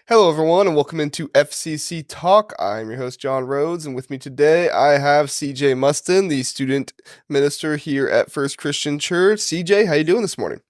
Hello, everyone, and welcome into FCC Talk. I'm your host, John Rhodes, and with me today I have CJ Mustin, the student minister here at First Christian Church. CJ, how you doing this morning?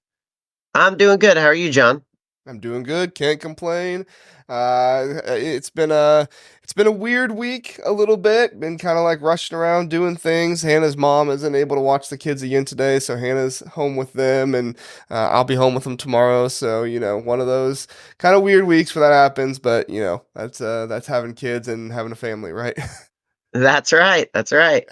I'm doing good. How are you, John? I'm doing good, can't complain. It's been a weird week a little bit. Been kind of like rushing around doing things. Hannah's mom isn't able to watch the kids again today, so Hannah's home with them, and I'll be home with them tomorrow. So one of those kind of weird weeks where that happens. But that's having kids and having a family, right? That's right. That's right.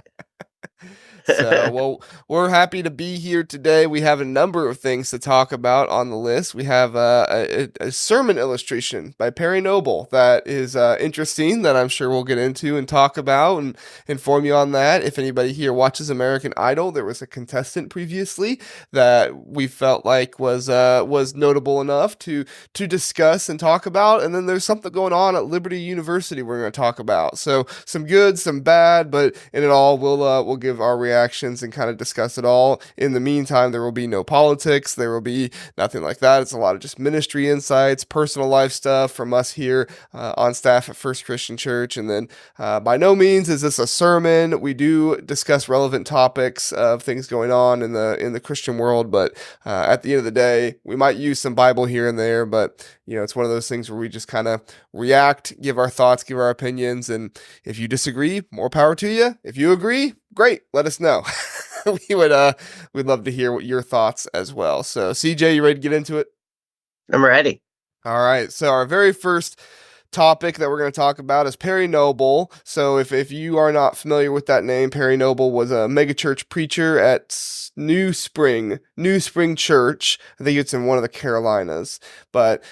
So, well, we're happy to be here today. We have a number of things to talk about on the list. We have a sermon illustration by Perry Noble that is interesting, that I'm sure we'll get into and talk about and inform you on that. If anybody here watches American Idol, there was a contestant previously that we felt like was notable enough to discuss and talk about. And then there's something going on at Liberty University we're going to talk about. So some good, some bad, but in it all, we'll give our reactions and kind of discuss it all. In the meantime, there will be no politics. There will be nothing like that. It's a lot of just ministry insights, personal life stuff from us here on staff at First Christian Church. And then by no means is this a sermon. We do discuss relevant topics of things going on in the Christian world, but at the end of the day, we might use some Bible here and there, but it's one of those things where we just kind of react, give our thoughts, give our opinions, and if you disagree, more power to you. If you agree, great, let us know. We'd love to hear what your thoughts as well. So, CJ, you ready to get into it? I'm ready. All right. So, our very first topic that we're going to talk about is Perry Noble. So if you are not familiar with that name, Perry Noble was a megachurch preacher at New Spring Church. I think it's in one of the Carolinas. But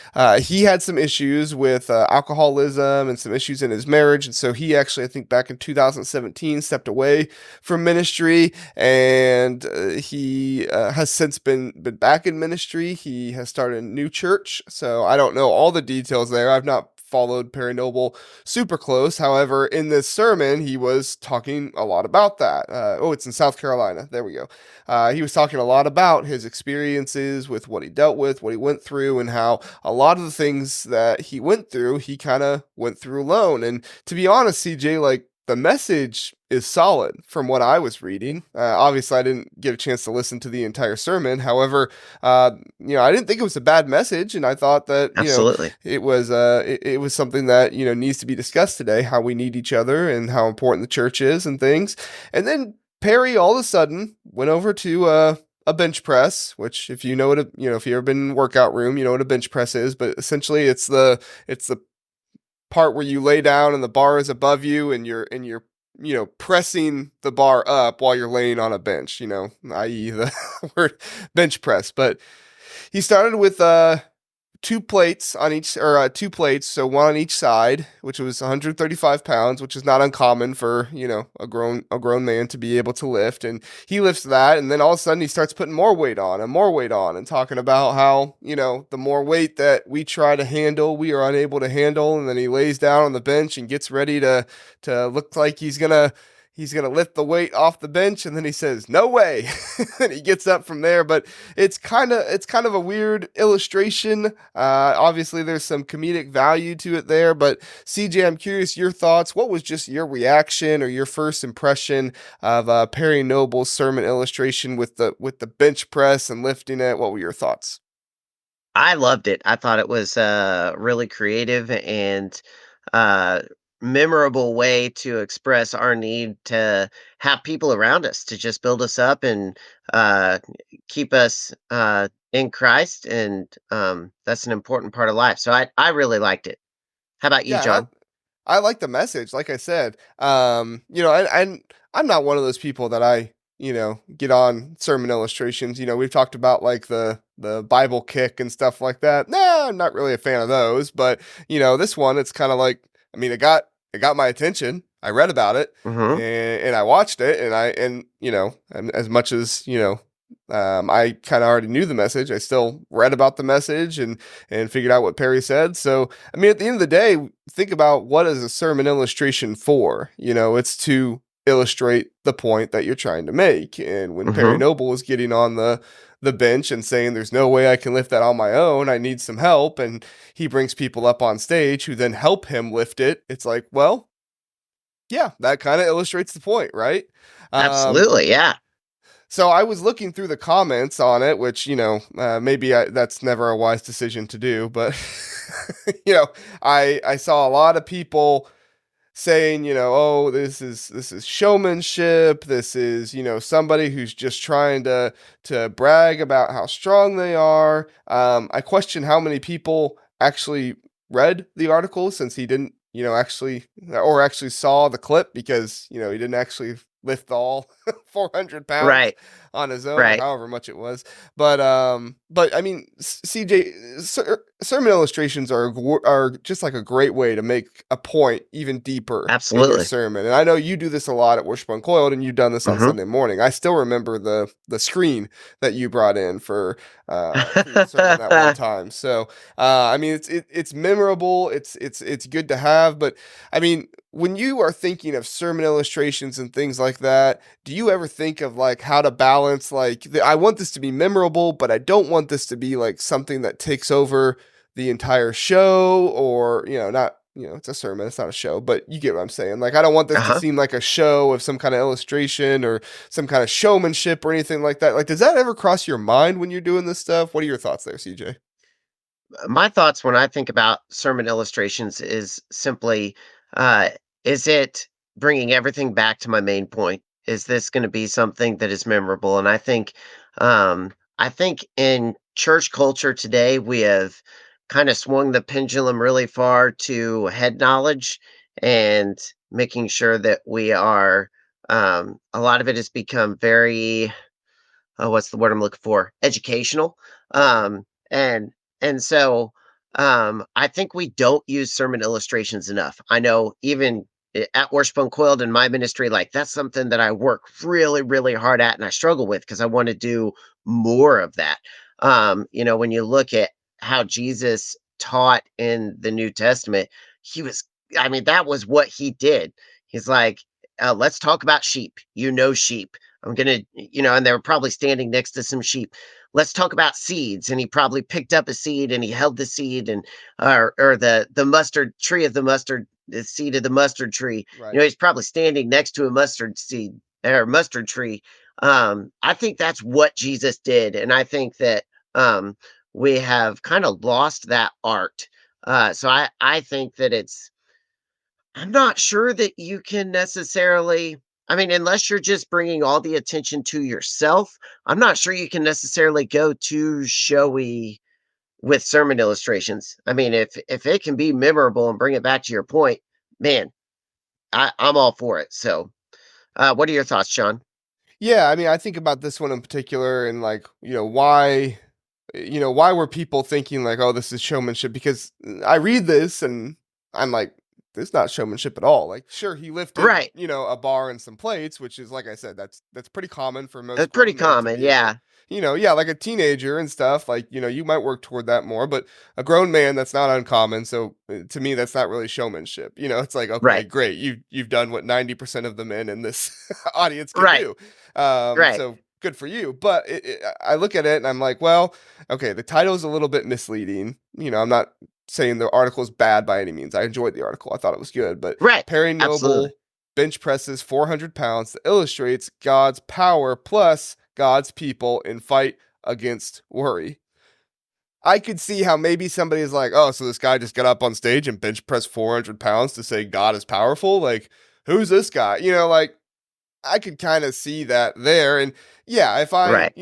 he had some issues with alcoholism and some issues in his marriage. And so he actually, I think back in 2017, stepped away from ministry, and he has since been back in ministry. He has started a new church. So I don't know all the details there. I've not followed Perry Noble super close. However, in this sermon, he was talking a lot about that. It's in South Carolina. There we go. He was talking a lot about his experiences with what he dealt with, what he went through, and how a lot of the things that he went through, he kind of went through alone. And to be honest, CJ, like, the message is solid from what I was reading. Obviously, I didn't get a chance to listen to the entire sermon. However, I didn't think it was a bad message, and I thought that Absolutely. it was something that needs to be discussed today. How we need each other and how important the church is and things. And then Perry all of a sudden went over to a bench press, which if you know what if you've ever been in a workout room, you know what a bench press is. But essentially, it's the part where you lay down and the bar is above you, and you're pressing the bar up while you're laying on a bench, i.e. the word bench press. But he started with two plates on each, or two plates, so one on each side, which was 135 pounds, which is not uncommon for a grown man to be able to lift. And he lifts that, and then all of a sudden he starts putting more weight on and more weight on, and talking about how the more weight that we try to handle, we are unable to handle. And then he lays down on the bench and gets ready to look like he's gonna lift the weight off the bench, and then he says, "No way!" and he gets up from there. But it's kind of a weird illustration. Obviously, there's some comedic value to it there. But CJ, I'm curious your thoughts. What was just your reaction or your first impression of Perry Noble's sermon illustration with the bench press and lifting it? What were your thoughts? I loved it. I thought it was really creative and uh, memorable way to express our need to have people around us to just build us up and uh, keep us in Christ. And that's an important part of life. So I really liked it. How about you, Yeah, and I John? I like the message. Like I said, I'm not one of those people that get on sermon illustrations. We've talked about like the Bible kick and stuff like that. Nah, I'm not really a fan of those. But this one, it's kind of like, I mean, it got my attention. I read about it, Hmm. and I watched it, and as much as I kind of already knew the message, I still read about the message and figured out what Perry said. So, I mean, at the end of the day, think about what is a sermon illustration for? It's to illustrate the point that you're trying to make. And when Perry Hmm. Noble was getting on the bench and saying, "There's no way I can lift that on my own. I need some help." And he brings people up on stage who then help him lift it. It's like, well, yeah, that kind of illustrates the point, right? Um, Absolutely, yeah. so I was looking through the comments on it, which maybe that's never a wise decision to do, but you know, I saw a lot of people saying, oh, this is showmanship. This is, somebody who's just trying to brag about how strong they are. I question how many people actually read the article since he didn't, actually or actually saw the clip because, he didn't actually lift all 400 pounds Right, on his own or right. however much it was. But I mean, CJ, sermon illustrations are just like a great way to make a point even deeper in your Absolutely. sermon. And I know you do this a lot at Worship Uncoiled, and you've done this on Mhm. Sunday morning. I still remember the screen that you brought in for your sermon that one time. So I mean, it's memorable. It's good to have. But I mean, when you are thinking of sermon illustrations and things like that, do you ever think of like how to balance like I want this to be memorable, but I don't want this to be like something that takes over the entire show, or not, it's a sermon, it's not a show, but you get what I'm saying. Like I don't want this to Uh-huh. seem like a show of some kind of illustration or some kind of showmanship or anything like that. Like does that ever cross your mind when you're doing this stuff? What are your thoughts there, CJ? My thoughts when I think about sermon illustrations is simply, uh, is it bringing everything back to my main point? Is this going to be something that is memorable? And I think in church culture today, we have kind of swung the pendulum really far to head knowledge and making sure that we are, a lot of it has become very, what's the word I'm looking for? Educational. Right. And I think we don't use sermon illustrations enough. I know even at Worship Uncoiled in my ministry, like that's something that I work really, really hard at and I struggle with because I want to do more of that. When you look at how Jesus taught in the New Testament, he was, I mean, that was what he did. He's like, let's talk about sheep. You know, sheep. I'm gonna, and they were probably standing next to some sheep. Let's talk about seeds. And he probably picked up a seed and he held the seed and or the mustard tree of the seed of the mustard tree. Right. He's probably standing next to a mustard seed or mustard tree. I think that's what Jesus did, and I think that we have kind of lost that art. So I think that I'm not sure that you can necessarily, I mean, unless you're just bringing all the attention to yourself, I'm not sure you can necessarily go too showy with sermon illustrations. I mean, if it can be memorable and bring it back to your point, man, I'm all for it. So, what are your thoughts, Sean? Yeah, I mean, I think about this one in particular and like, why were people thinking like, oh, this is showmanship? Because I read this and I'm like, this is not showmanship at all. Like, sure, he lifted, Right. a bar and some plates, which is like I said, that's pretty common for most It's pretty grown men to common. be able, Yeah. yeah, like a teenager and stuff. Like, you might work toward that more, but a grown man, that's not uncommon. So to me, that's not really showmanship. It's like, okay, Right. great, you've done what 90% of the men in this audience can Right. do. Right. So good for you. But I look at it and I'm like, well, okay, the title is a little bit misleading. I'm not saying the article is bad by any means. I enjoyed the article. I thought it was good. But Right. Perry Absolutely. Noble bench presses 400 pounds that illustrates God's power plus God's people in fight against worry. I could see how maybe somebody is like, oh, so this guy just got up on stage and bench pressed 400 pounds to say God is powerful. Like, who's this guy? Like, I could kind of see that there. And yeah, if I, Right.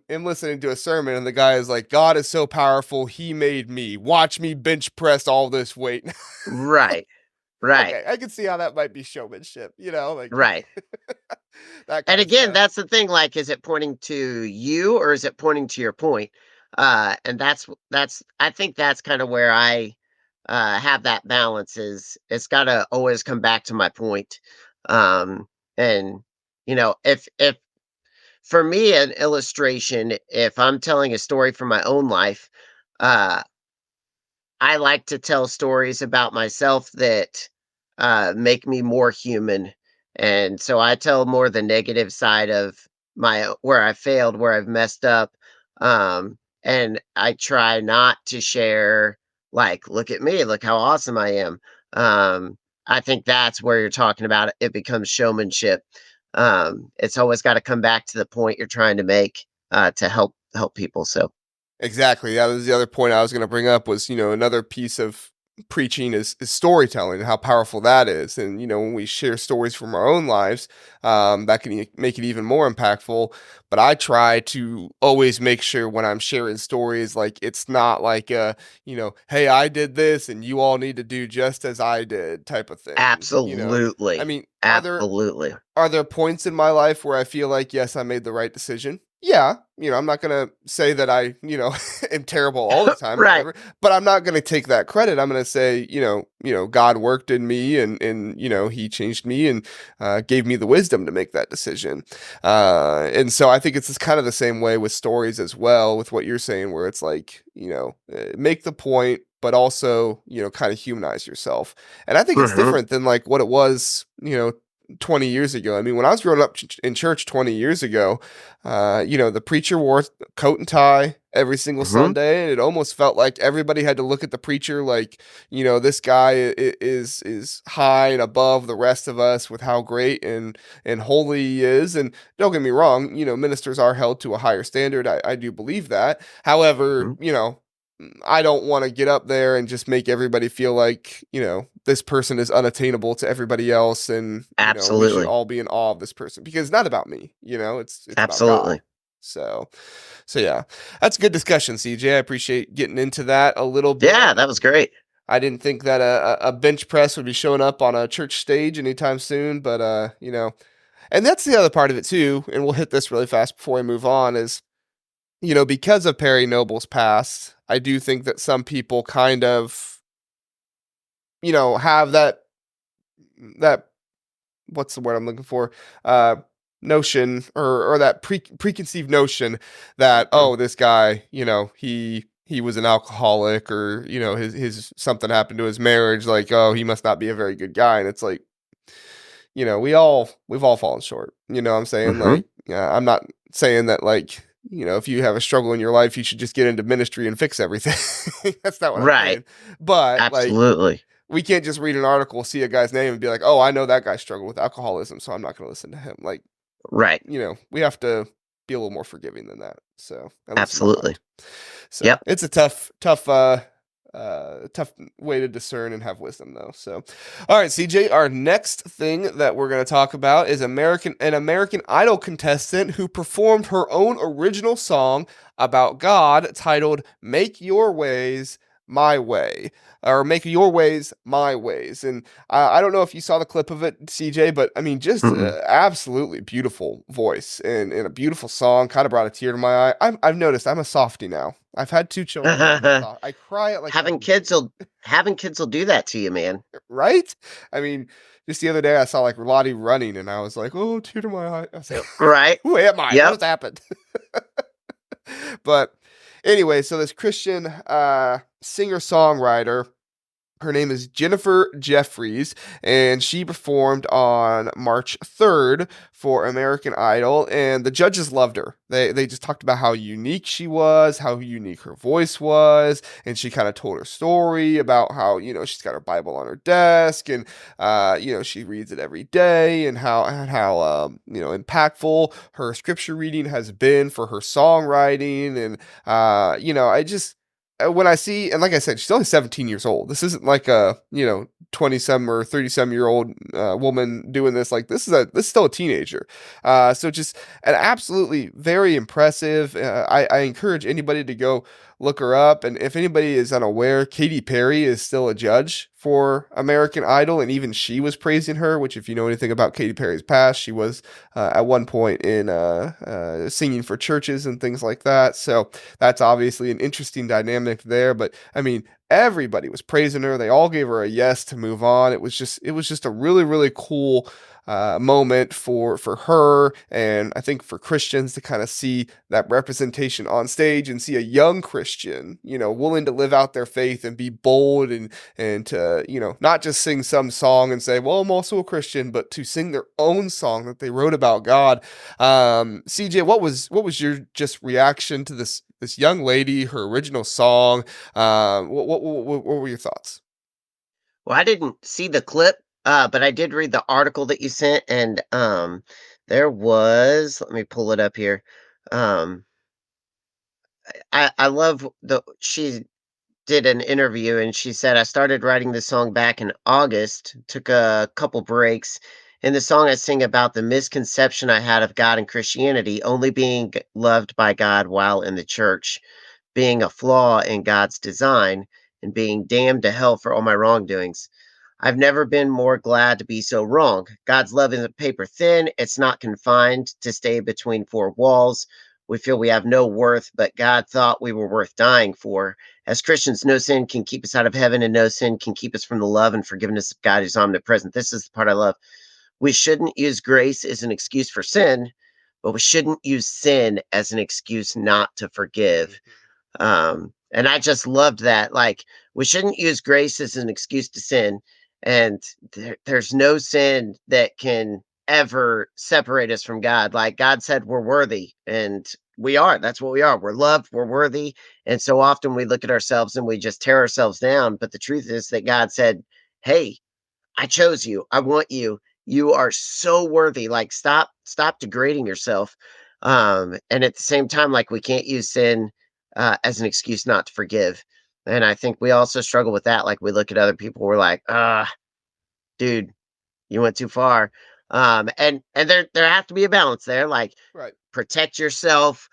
am listening to a sermon and the guy is like, God is so powerful, he made me. Watch me bench press all this weight. Right. Right. Okay, I can see how that might be showmanship, like Right. that And kind of again, stuff. that's the thing, like, is it pointing to you or is it pointing to your point? And that's I think that's kind of where I have that balance is it's gotta always come back to my point. And if for me an illustration, if I'm telling a story from my own life, uh I like to tell stories about myself that, make me more human, and so I tell more the negative side of my where I failed, where I've messed up, And I try not to share, like, "Look at me, look how awesome I am." I think that's where you're talking about it becomes showmanship. It's always gotta come back to the point you're trying to make, to help people, so Exactly. That was the other point I was going to bring up was, another piece of preaching is storytelling and how powerful that is. And, when we share stories from our own lives, that can make it even more impactful. But I try to always make sure when I'm sharing stories, like it's not like hey, I did this and you all need to do just as I did type of thing. I absolutely, mean, absolutely. are there points in my life where I feel like, yes, I made the right decision? Yeah, I'm not gonna say that I, am terrible all the time or Right. whatever, but I'm not gonna take that credit. I'm gonna say, God worked in me and He changed me and gave me the wisdom to make that decision. And so I think it's kind of the same way with stories as well, with what you're saying, where it's like, make the point, but also, kind of humanize yourself. And I think it's Mhm, different than like what it was, 20 years ago. I mean, when I was growing up in church 20 years ago, the preacher wore coat and tie every single mhm. Sunday, and it almost felt like everybody had to look at the preacher like, this guy is high and above the rest of us with how great and holy he is. And don't get me wrong, ministers are held to a higher standard. I do believe that. However, Mhm. I don't want to get up there and just make everybody feel like, this person is unattainable to everybody else and, we should Absolutely, all be in awe of this person because it's not about me, it's about God. absolutely. So yeah. That's a good. CJ. I appreciate getting into that a little bit. Yeah, that was great. I didn't think that a bench press would be showing up on a church stage anytime soon, but and that's the other part of it too, and we'll hit this really fast before we move on is because of Perry Noble's past, I do think that some people kind of, have that what's the word I'm looking for? Uh Notion or that preconceived notion that, Mhm. oh, this guy, he was an alcoholic or, his something happened to his marriage, like, oh, he must not be a very good guy. And it's like, we've all fallen short. You know what I'm saying? Mhm. Like, I'm not saying that like, if you have a struggle in your life, you should just get into ministry and fix everything. That's not what I'm Right. saying. But like, Absolutely. we can't just read an article, see a guy's name, and be like, "Oh, I know that guy struggled with alcoholism, so I'm not going to listen to him." Like, Right. we have to be a little more forgiving than that. So, at least in my Absolutely. mind. So Yep. it's a tough way to discern and have wisdom, though. So, all right, CJ, our next thing that we're going to talk about is an American Idol contestant who performed her own original song about God titled "Make Your Ways My Way." Or make your ways my ways. And I don't know if you saw the clip of it, CJ, but I mean, just Mm-mm. absolutely beautiful voice and a beautiful song. Kind of brought a tear to my eye. I've noticed I'm a softie now. I've had two children. I'm a soft. I cry at like Having every kids baby, will having kids will do that to you, man. right? I mean, just the other day I saw like Lottie running, and I was like, oh, tear to my eye. I was like, Right? who am I? What Yep. has happened? But anyway, so this Christian singer songwriter, her name is Jennifer Jeffries, and she performed on March 3rd for American Idol, and the judges loved her. They just talked about how unique she was, how unique her voice was, and she kind of told her story about how, she's got her Bible on her desk and she reads it every day and how impactful her scripture reading has been for her songwriting and I just when I see, and like I said, she's only 17 years old. This isn't like a, 20 some or 30 some year old woman doing this. Like this is still a teenager. So just an absolutely very impressive. I encourage anybody to go look her up. And if anybody is unaware, Katy Perry is still a judge for American Idol. And even she was praising her, which if you know anything about Katy Perry's past, she was at one point in singing for churches and things like that. So that's obviously an interesting dynamic there. But I mean, everybody was praising her. They all gave her a yes to move on. It was just a really, really cool moment for her, and I think for Christians to kind of see that representation on stage and see a young Christian, willing to live out their faith and be bold and to not just sing some song and say, well, I'm also a Christian, but to sing their own song that they wrote about God. CJ, what was your just reaction to this young lady, her original song. What were your thoughts? Well, I didn't see the clip, but I did read the article that you sent, and there was. Let me pull it up here. Um, I love the she did an interview and she said, I started writing this song back in August, took a couple breaks. In the song, I sing about the misconception I had of God and Christianity, only being loved by God while in the church, being a flaw in God's design, and being damned to hell for all my wrongdoings. I've never been more glad to be so wrong. God's love isn't paper thin. It's not confined to stay between four walls. We feel we have no worth, but God thought we were worth dying for. As Christians, no sin can keep us out of heaven, and no sin can keep us from the love and forgiveness of God who's omnipresent. This is the part I love. We shouldn't use grace as an excuse for sin, but we shouldn't use sin as an excuse not to forgive. And I just loved that. Like, we shouldn't use grace as an excuse to sin. And there's no sin that can ever separate us from God. Like, God said, we're worthy, and we are. That's what we are. We're loved, we're worthy. And so often we look at ourselves and we just tear ourselves down. But the truth is that God said, hey, I chose you. I want you. You are so worthy. Like, stop degrading yourself. And at the same time, like, we can't use sin as an excuse not to forgive. And I think we also struggle with that. Like, we look at other people, we're like, dude, you went too far. And there has to be a balance there. Like, Right. protect yourself,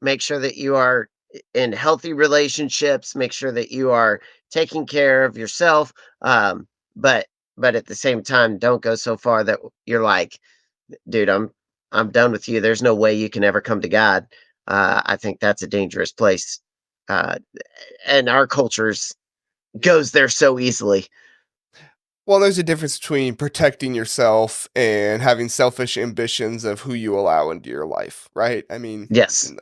make sure that you are in healthy relationships, make sure that you are taking care of yourself. But at the same time, don't go so far that you're like, dude, I'm done with you. There's no way you can ever come to God. I think that's a dangerous place. Uh, and our cultures goes there so easily. Well, there's a difference between protecting yourself and having selfish ambitions of who you allow into your life, right? I mean, Yes.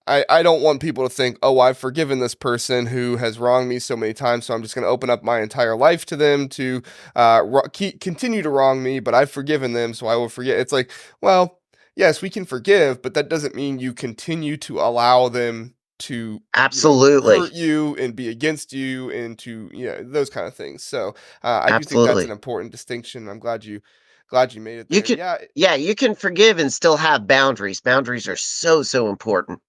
I don't want people to think, oh, I've forgiven this person who has wronged me so many times, so I'm just going to open up my entire life to them to continue to wrong me, but I've forgiven them, so I will forget. It's like, well, yes, we can forgive, but that doesn't mean you continue to allow them to, Absolutely. hurt you and be against you and to, those kind of things. So I do think that's an Absolutely. important distinction. I'm glad you made it You there. can Yeah. Yeah, you can forgive and still have boundaries. Boundaries are so, so important.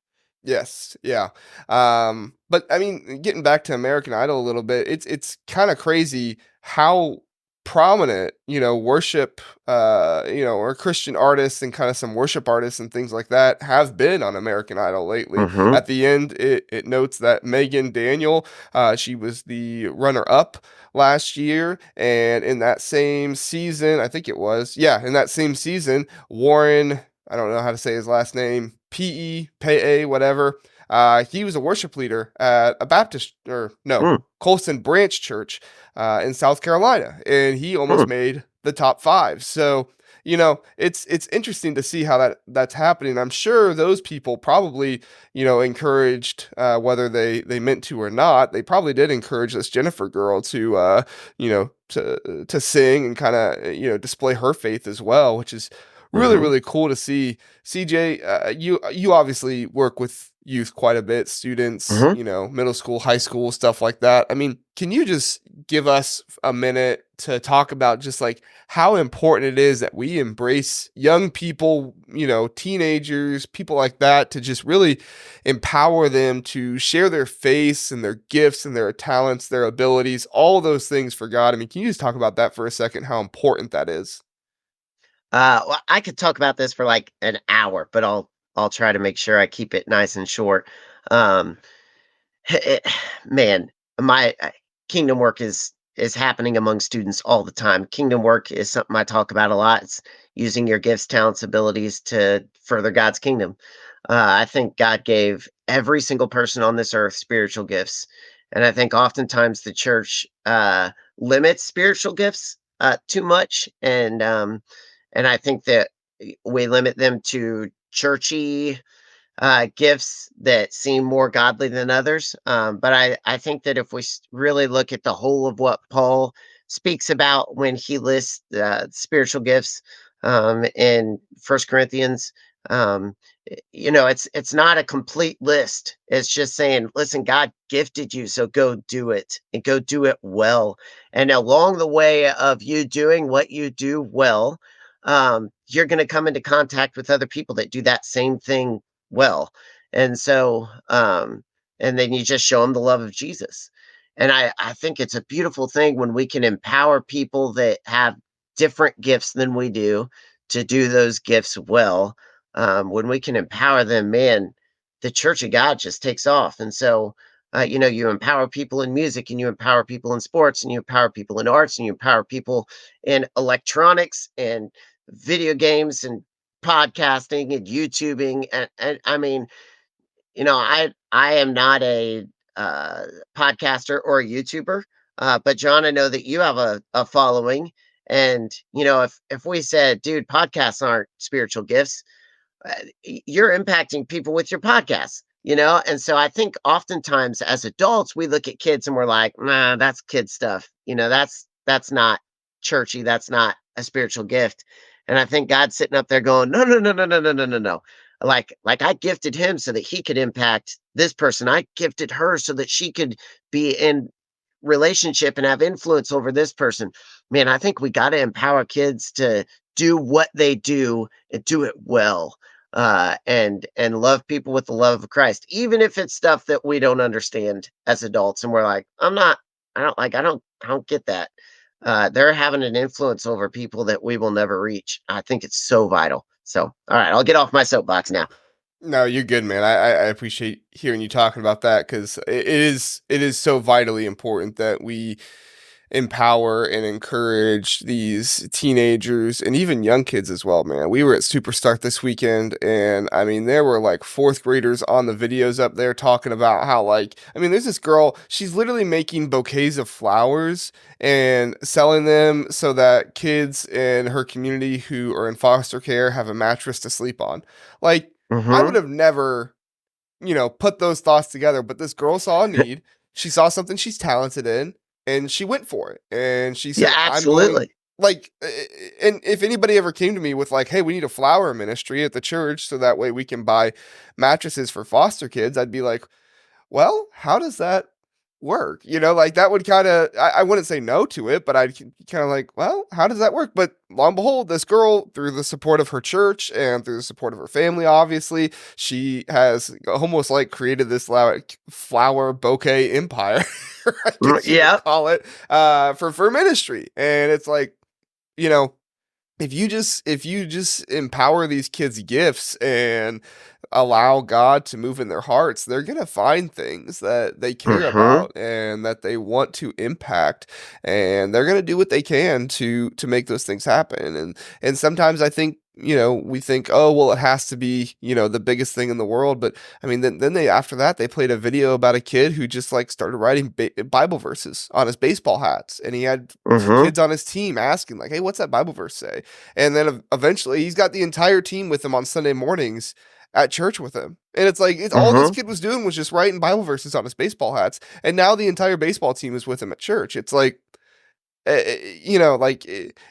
Yes, yeah. But I mean, getting back to American Idol a little bit, it's kind of crazy how prominent, worship, or Christian artists and kind of some worship artists and things like that have been on American Idol lately. Mhm. At the end, it notes that Megan Daniel, she was the runner up last year, and in that same season, I think it was, yeah, in that same season, Warren, I don't know how to say his last name, P-E, whatever. He was a worship leader at a Baptist, or no, Mm, Colson Branch Church in South Carolina, and he almost hmm. made the top five. So, it's interesting to see how that's happening. I'm sure those people probably, encouraged, whether they meant to or not, they probably did encourage this Jennifer girl to, to sing and kind of, display her faith as well, which is really, Mhm. really cool to see. CJ, you obviously work with youth quite a bit, students, Mhm. middle school, high school, stuff like that. I mean, can you just give us a minute to talk about just like how important it is that we embrace young people, teenagers, people like that, to just really empower them to share their faith and their gifts and their talents, their abilities, all those things for God? I mean, can you just talk about that for a second, how important that is? Well, I could talk about this for like an hour, but I'll try to make sure I keep it nice and short. Um, it, man, my kingdom work is happening among students all the time. Kingdom work is something I talk about a lot. It's using your gifts, talents, abilities to further God's kingdom. I think God gave every single person on this earth spiritual gifts, and I think oftentimes the church limits spiritual gifts too much, and I think that we limit them to churchy gifts that seem more godly than others. But I think that if we really look at the whole of what Paul speaks about when he lists spiritual gifts in First Corinthians, Um, it's not a complete list. It's just saying, listen, God gifted you, so go do it and go do it well. And along the way of you doing what you do well, you're going to come into contact with other people that do that same thing well. And so, and then you just show them the love of Jesus. And I think it's a beautiful thing when we can empower people that have different gifts than we to do those gifts well. When we can empower them, man, the church of God just takes off. And so, you empower people in music, and you empower people in sports, and you empower people in arts, and you empower people in electronics and video games and podcasting and YouTubing. And I mean, I am not a uh, podcaster or a YouTuber, but John, I know that you have a following. And if we said, dude, podcasts aren't spiritual gifts, you're impacting people with your podcast. And so I think oftentimes as adults we look at kids and we're like, nah, that's kid stuff. That's not churchy, that's not a spiritual gift. And I think God's sitting up there going, no, no, no, no, no, no, no, no, no. Like I gifted him so that he could impact this person, I gifted her so that she could be in relationship and have influence over this person. Man, I think we got to empower kids to do what they do and do it well, and love people with the love of Christ, even if it's stuff that we don't understand as adults, and we're like, I don't get that. They're having an influence over people that we will never reach. I think it's so vital. So, all right, I'll get off my soapbox now. No, you're good, man. I appreciate hearing you talking about that because it is so vitally important that we empower and encourage these teenagers and even young kids as well, man. We were at Superstart this weekend, and I mean, there were like fourth graders on the videos up there talking about how, like, I mean, there's this girl, she's literally making bouquets of flowers and selling them so that kids in her community who are in foster care have a mattress to sleep on. Like, I would Mm-hmm. have never, put those thoughts together. But this girl saw a need. She saw something she's talented in, and she went for it. And she Yeah, said, "I'm going." absolutely. Like, and if anybody ever came to me with like, "Hey, we need a flower ministry at the church, so that way we can buy mattresses for foster kids," I'd be like, well, how does that work? Like that would kind of, I wouldn't say no to it, but I'd kind of like, well, how does that work? But lo and behold, this girl, through the support of her church and through the support of her family, obviously, she has almost like created this flower bouquet empire, I guess you would Yeah. call it, for ministry. And it's like, you know, if you just empower these kids' gifts and allow God to move in their hearts, they're gonna find things that they care Mm-hmm. about and that they want to impact, and they're gonna do what they can to make those things happen. And sometimes I think, we think, oh well, it has to be, the biggest thing in the world. But I mean, then they, after that, they played a video about a kid who just like started writing Bible verses on his baseball hats, and he had Mm-hmm. kids on his team asking like, hey, what's that Bible verse say? And then eventually he's got the entire team with him on Sunday mornings at church with him. And it's like, it's all this Mm-hmm. kid was doing was just writing Bible verses on his baseball hats. And now the entire baseball team is with him at church. It's like, and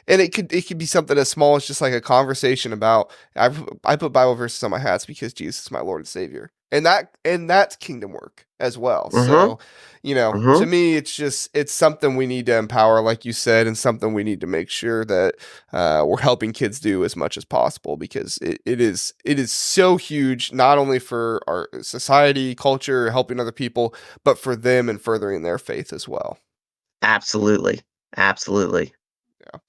it could be something as small as just like a conversation about, I put Bible verses on my hats because Jesus is my Lord and Savior, and that's kingdom work as well. Mm-hmm. So, to Mm-hmm. me, it's something we need to empower, like you said, and something we need to make sure that we're helping kids do as much as possible, because it is so huge, not only for our society, culture, helping other people, but for them and furthering their faith as well. Absolutely. Absolutely. Yeah.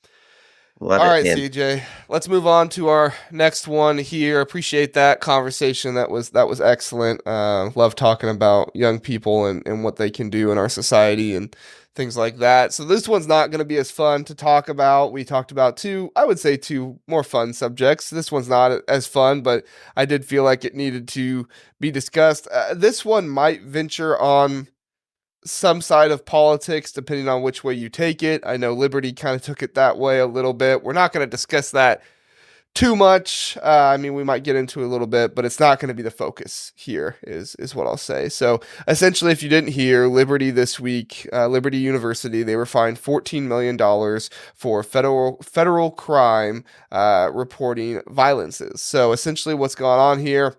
Love All it, right, man. CJ. Let's move on to our next one here. Appreciate that conversation. That was excellent. Love talking about young people and what they can do in our society and things like that. So this one's not going to be as fun to talk about. We talked about I would say two more fun subjects. This one's not as fun, but I did feel like it needed to be discussed. This one might venture on some side of politics, depending on which way you take it. I know Liberty kind of took it that way a little bit. We're not going to discuss that too much. I mean, we might get into it a little bit, but it's not going to be the focus here. Is what I'll say. So essentially, if you didn't hear, Liberty this week, Liberty University, they were fined $14 million for federal crime reporting violences. So essentially, what's going on here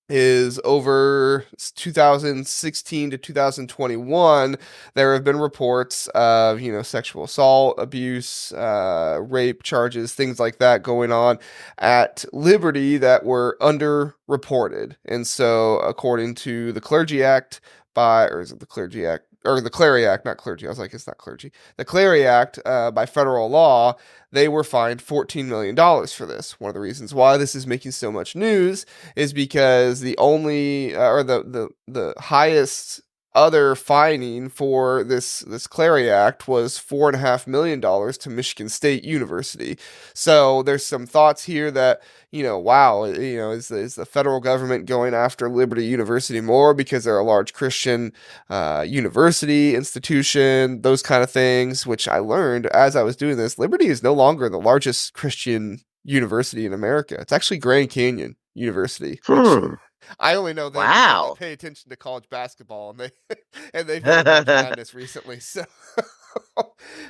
is over 2016 to 2021 there have been reports of sexual assault, abuse, rape charges, things like that going on at Liberty that were underreported. And so according to the Clergy Act, or is it the Clergy Act or the Clary Act, not clergy, I was like, it's not clergy, the Clary Act, by federal law, they were fined $14 million for this. One of the reasons why this is making so much news is because the only or the highest other fining for this Clary Act was $4.5 million to Michigan State University. So there's some thoughts here that wow, is the federal government going after Liberty University more because they're a large Christian university institution, those kind of things. Which I learned as I was doing this, Liberty is no longer the largest Christian university in America. It's actually Grand Canyon University, which Hmm. I only know them because I Wow. pay attention to college basketball, and they've been in March Madness recently. So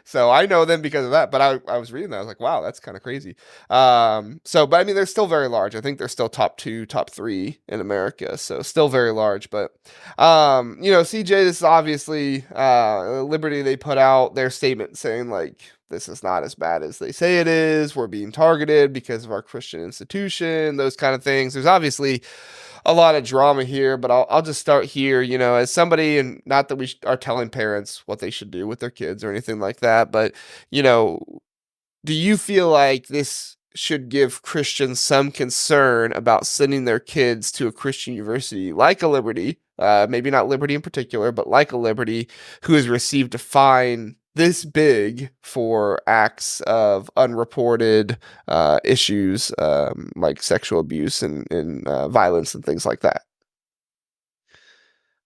so I know them because of that. But I was reading that, I was like, wow, that's kind of crazy. But I mean, they're still very large. I think they're still top two, top three in America. So still very large. But CJ, this is obviously Liberty. They put out their statement saying like, this is not as bad as they say it is. We're being targeted because of our Christian institution, those kind of things. There's obviously a lot of drama here, but I'll just start here. As somebody, and not that we are telling parents what they should do with their kids or anything like that, but you know, do you feel like this should give Christians some concern about sending their kids to a Christian university like a Liberty, maybe not Liberty in particular, but like a Liberty, who has received a fine this big for acts of unreported issues, like sexual abuse and violence and things like that?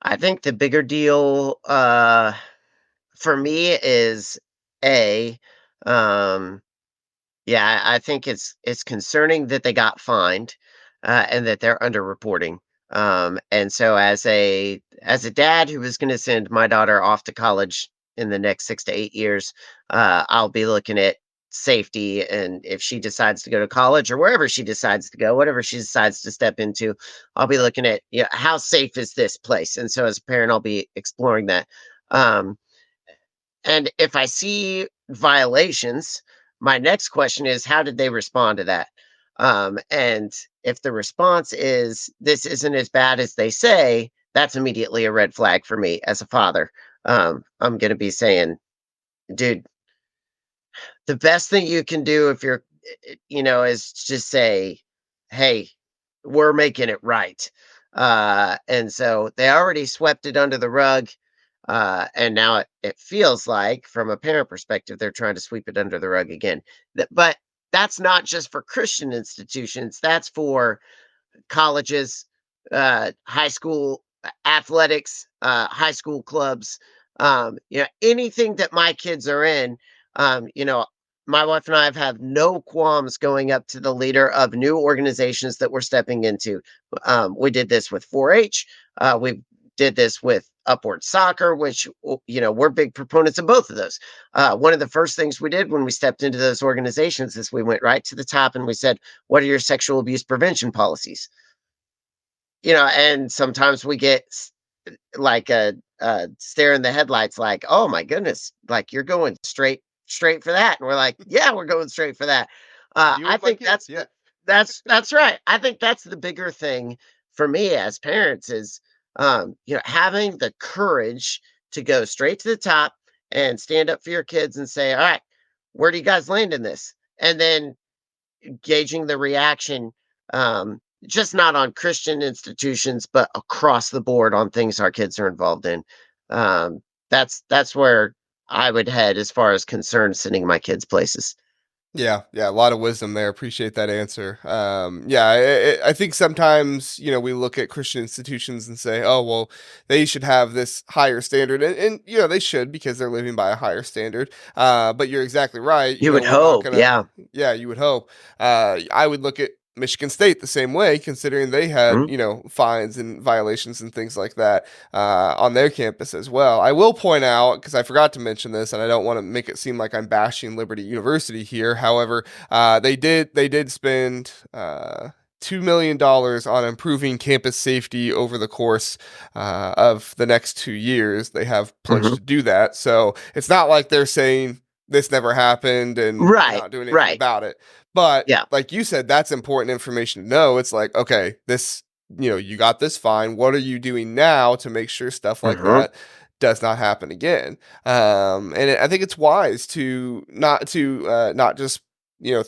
I think the bigger deal for me is A, um, yeah, I think it's concerning that they got fined, and that they're underreporting. And so as a dad who was gonna send my daughter off to college in the next 6 to 8 years, I'll be looking at safety, and if she decides to go to college or wherever she decides to go, whatever she decides to step into, I'll be looking at, how safe is this place? And so as a parent, I'll be exploring that. Um, and if I see violations, my next question is, how did they respond to that? And if the response is, this isn't as bad as they say, that's immediately a red flag for me as a father. I'm going to be saying, dude, the best thing you can do if you're, is just say, hey, we're making it right. And so they already swept it under the rug. And now it feels like, from a parent perspective, they're trying to sweep it under the rug again. But that's not just for Christian institutions, that's for colleges, high school athletics, high school clubs, anything that my kids are in. My wife and I have had no qualms going up to the leader of new organizations that we're stepping into. We did this with 4-H. We did this with Upward Soccer, which we're big proponents of both of those. One of the first things we did when we stepped into those organizations is we went right to the top and we said, "What are your sexual abuse prevention policies?" And sometimes we get like a stare in the headlights, like, "Oh my goodness, like you're going straight for that." And we're like, "Yeah, we're going straight for that." You I with my think kids, yeah. that's right. I think that's the bigger thing for me as parents is, having the courage to go straight to the top and stand up for your kids and say, "All right, where do you guys land in this?" And then gauging the reaction, just not on Christian institutions, but across the board on things our kids are involved in. That's where I would head as far as concerned sending my kids places. Yeah, yeah, a lot of wisdom there. Appreciate that answer. Yeah, I think sometimes we look at Christian institutions and say, oh, well, they should have this higher standard, and they should because they're living by a higher standard. But you're exactly right. You would We're not hope, gonna. yeah. Yeah, you would hope. I would look at Michigan State the same way, considering they had Mhm, fines and violations and things like that on their campus as well. I will point out, because I forgot to mention this, and I don't want to make it seem like I'm bashing Liberty University here. However, they did spend $2 million on improving campus safety over the course of the next 2 years. They have pledged mhm. to do that, so it's not like they're saying this never happened and we're Right, not doing anything right. about it. But Yeah. like you said, that's important information to know. It's like, okay, you got this fine. What are you doing now to make sure stuff like Mhm, that does not happen again? I think it's wise to not just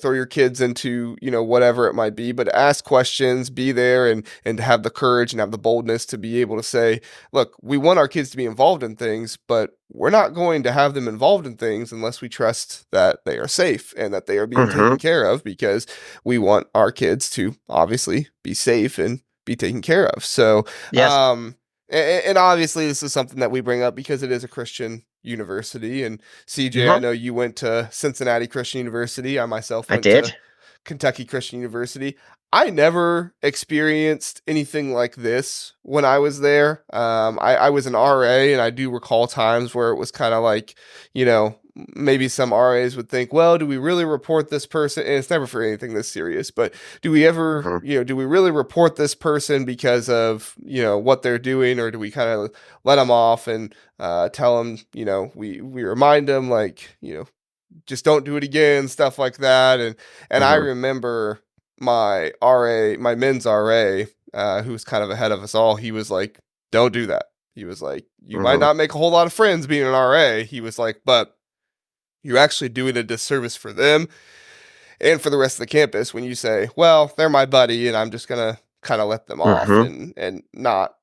throw your kids into whatever it might be, but to ask questions, be there, and to have the courage and have the boldness to be able to say, look, we want our kids to be involved in things, but we're not going to have them involved in things unless we trust that they are safe and that they are being taken mhm. care of, because we want our kids to obviously be safe and be taken care of. So, Yes. and obviously this is something that we bring up because it is a Christian university. And CJ, I Mhm. know you went to Cincinnati Christian University. I myself I went to did. Kentucky Christian University. I never experienced anything like this when I was there. I was an RA, and I do recall times where it was kind of like, maybe some RAs would think, well, do we really report this person? And it's never for anything this serious, but Mhm, do we really report this person because of, what they're doing, or do we kind of let them off and tell them, we remind them, like, just don't do it again, stuff like that. And I mhm, remember my RA, my men's RA, who was kind of ahead of us all. He was like, "Don't do that." He was like, "You might mhm, not make a whole lot of friends being an RA." He was like, "But you're actually doing a disservice for them and for the rest of the campus when you say, well, they're my buddy, and I'm just gonna kind of let them off mhm, and not,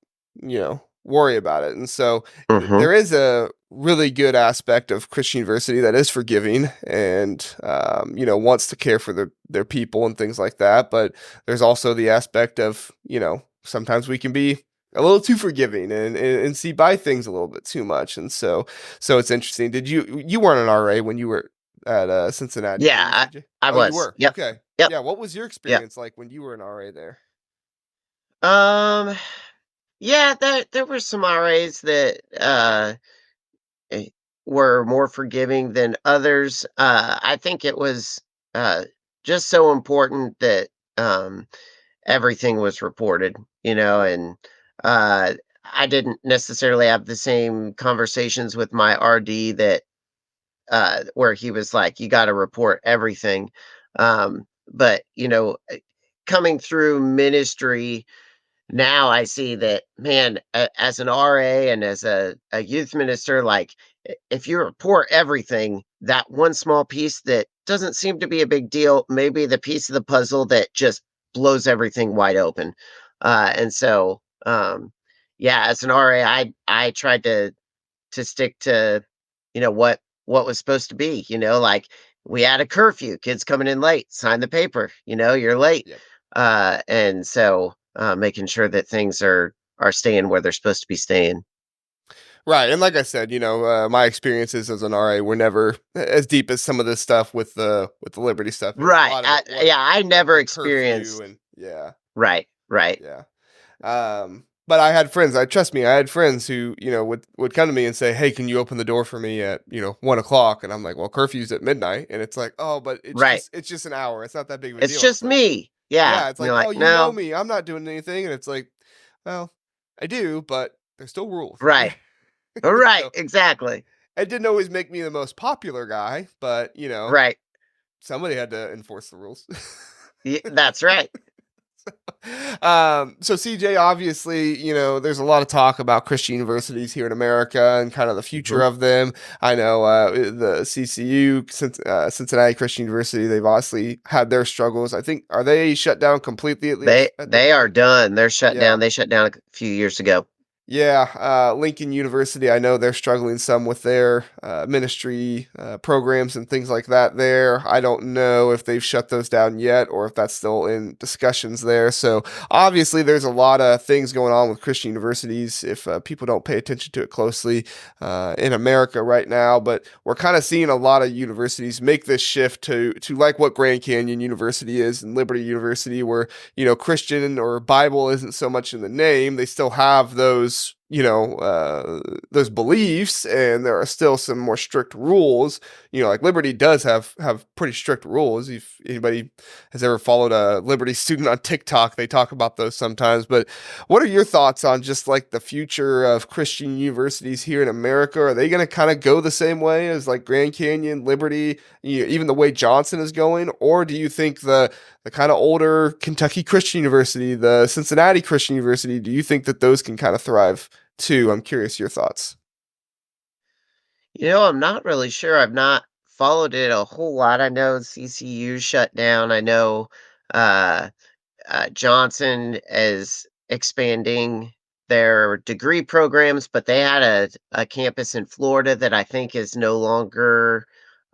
worry about it." And so mhm, there is a really good aspect of Christian University that is forgiving and wants to care for their people and things like that. But there's also the aspect of sometimes we can be a little too forgiving and see by things a little bit too much. And so it's interesting. Did you weren't an RA when you were at Cincinnati, were Yeah, you, CJ? I Oh, you was. were. Yep, Okay. yep, Yeah. What was your yep. experience like when you were an RA there? Um, yeah, there were some RAs that, eh, were more forgiving than others. I think it was, uh, just so important that, everything was reported, and, uh, I didn't necessarily have the same conversations with my RD that where he was like, "You gotta report everything." But, coming through ministry, now I see that, man, as an RA and as a youth minister, like, if you report everything, that one small piece that doesn't seem to be a big deal, maybe the piece of the puzzle that just blows everything wide open. And so, yeah, as an RA, I tried to stick to, what was supposed to be, like we had a curfew, kids coming in late, sign the paper, you're late. Yep. And so making sure that things are staying where they're supposed to be staying. Right, and like I said, my experiences as an RA were never as deep as some of this stuff with the Liberty stuff. A Right. lot of it was Yeah, I like never the curfew, experienced. and yeah, Right, right. yeah. But I had friends. I trust me. I had friends who would come to me and say, "Hey, can you open the door for me at 1 o'clock?" And I'm like, "Well, curfew's at midnight," and it's like, "Oh, but Right. it's just an hour. It's not that big of a It's deal." And it's just like, me. Yeah. yeah, it's And you're like, "Oh, like, you know no. me. I'm not doing anything," and it's like, well, I do, but there's still rules. Right. Right. So Exactly. it didn't always make me the most popular guy, but Right. somebody had to enforce the rules. That's right. So CJ, obviously, there's a lot of talk about Christian universities here in America and kind of the future Mhm. of them. I know the CCU, Cincinnati Christian University, they've obviously had their struggles. I think, are they shut down completely at They least at this they are point? done. They're shut Yeah. down. They shut down a few years ago. Yeah, Lincoln University, I know they're struggling some with their ministry programs and things like that there. I don't know if they've shut those down yet or if that's still in discussions there. So obviously, there's a lot of things going on with Christian universities if people don't pay attention to it closely in America right now. But we're kind of seeing a lot of universities make this shift to like what Grand Canyon University is and Liberty University, where Christian or Bible isn't so much in the name. They still have those beliefs, and there are still some more strict rules. Like Liberty does have pretty strict rules. If anybody has ever followed a Liberty student on TikTok, they talk about those sometimes. But what are your thoughts on just like the future of Christian universities here in America? Are they going to kind of go the same way as like Grand Canyon, Liberty, even the way Johnson is going? Or do you think the kind of older Kentucky Christian University, the Cincinnati Christian University, do you think that those can kind of thrive too? I'm curious your thoughts. I'm not really sure. I've not followed it a whole lot. I know CCU shut down. I know uh, Johnson is expanding their degree programs, but they had a campus in Florida that I think is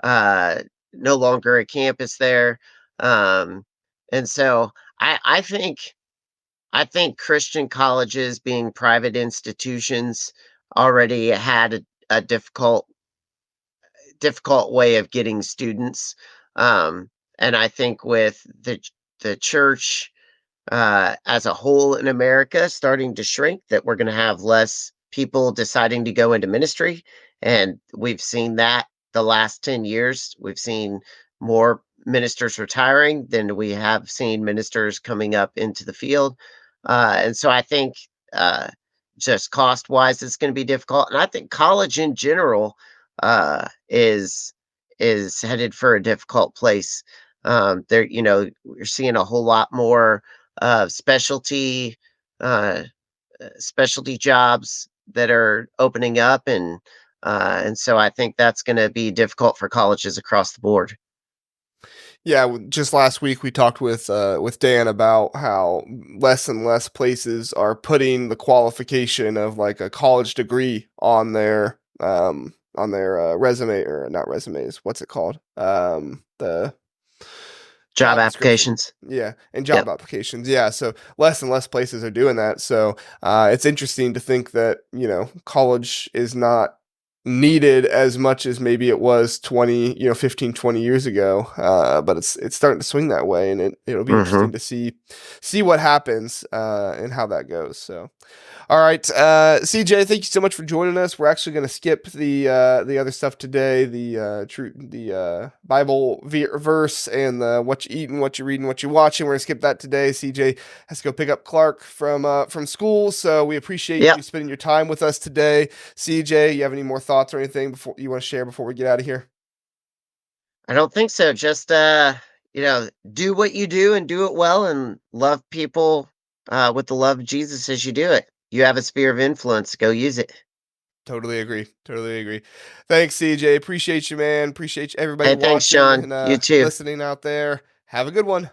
uh, no longer a campus there. Um, and so I think Christian colleges being private institutions already had a difficult way of getting students. And I think with the church as a whole in America starting to shrink, that we're going to have less people deciding to go into ministry. And we've seen that the last 10 years. We've seen more ministers retiring than we have seen ministers coming up into the field. And so I think uh, just cost wise, it's going to be difficult. And I think college in general is headed for a difficult place. We're seeing a whole lot more specialty uh, specialty jobs that are opening up, and so I think that's going to be difficult for colleges across the board. Yeah, just last week we talked with Dan about how less and less places are putting the qualification of like a college degree on their resume, or not resumes. What's it called? The Job job description. applications. Yeah, and Yep. job applications. Yeah, so less and less places are doing that. So it's interesting to think that college is not needed as much as maybe it was 15, 20 years ago. But it's starting to swing that way, and it'll be Hmm. interesting to see what happens and how that goes. So all right, CJ, thank you so much for joining us. We're actually going to skip the other stuff today, the Bible verse and the what you eating, what you reading, what you watching. We're going to skip that today. CJ has to go pick up Clark from school, so we appreciate Yep. you spending your time with us today. CJ, you have any more thoughts or anything before you want to share before we get out of here? I don't think so. Just do what you do and do it well, and love people with the love of Jesus as you do it. You have a sphere of influence. Go use it. Totally agree. Totally agree. Thanks, CJ. Appreciate you, man. Appreciate everybody Hey, thanks, watching Sean. and You too. listening out there. Have a good one.